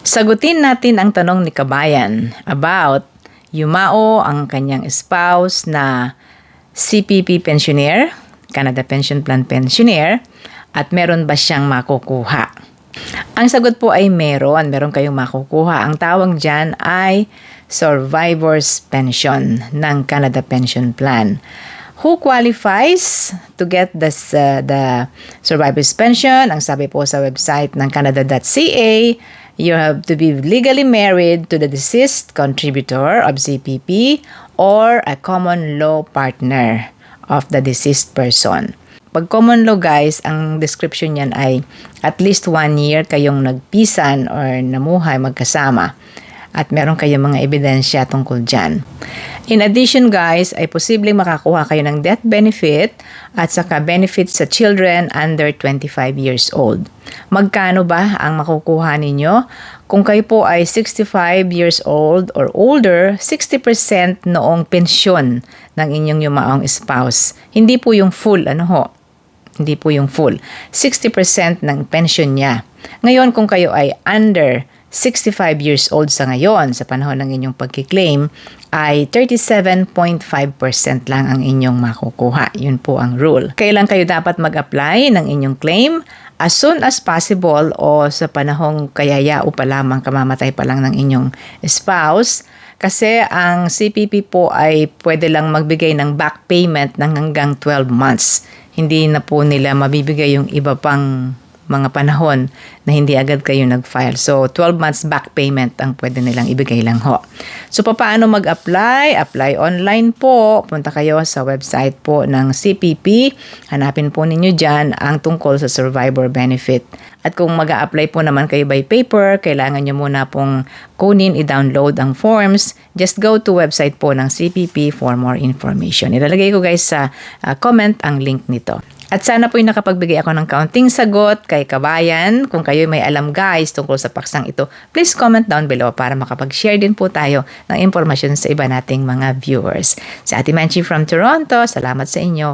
Sagutin natin ang tanong ni Kabayan about yumao ang kanyang spouse na CPP pensioner, Canada Pension Plan pensioner, at meron ba siyang makukuha? Ang sagot po ay meron kayong makukuha. Ang tawag dyan ay Survivor's Pension ng Canada Pension Plan. Who qualifies to get the Survivor's Pension? Ang sabi po sa website ng canada.ca, you have to be legally married to the deceased contributor of CPP or a common law partner of the deceased person. Pag common law guys, ang description niyan ay at least 1 year kayong nagpisan or namuhay magkasama at meron kayong mga ebidensya tungkol dyan. In addition guys, ay posibleng makakuha kayo ng death benefit at saka benefits sa children under 25 years old. Magkano ba ang makukuha ninyo? Kung kayo po ay 65 years old or older, 60% noong pensyon ng inyong yumaong spouse. Hindi po yung full, Hindi po yung full. 60% ng pension niya. Ngayon, kung kayo ay under 65 years old sa ngayon, sa panahon ng inyong pagkiklaim, ay 37.5% lang ang inyong makukuha. Yun po ang rule. Kailan kayo dapat mag-apply ng inyong claim? As soon as possible o sa panahong kayayao pa lamang, kamamatay pa lang ng inyong spouse. Kasi ang CPP po ay pwede lang magbigay ng back payment ng hanggang 12 months. Hindi na po nila mabibigay yung iba pang mga panahon na hindi agad kayo nag-file. So, 12 months back payment ang pwede nilang ibigay lang ho. So, paano mag-apply? Apply online po. Punta kayo sa website po ng CPP. Hanapin po ninyo dyan ang tungkol sa survivor benefit. At kung mag-a-apply po naman kayo by paper, kailangan nyo muna pong kunin, i-download ang forms. Just go to website po ng CPP for more information. Ilalagay ko guys sa comment ang link nito. At sana po'y nakapagbigay ako ng kaunting sagot kay Kabayan. Kung kayo may alam guys tungkol sa paksang ito, please comment down below para makapag-share din po tayo ng impormasyon sa iba nating mga viewers. Si Ate Manchi from Toronto, salamat sa inyo.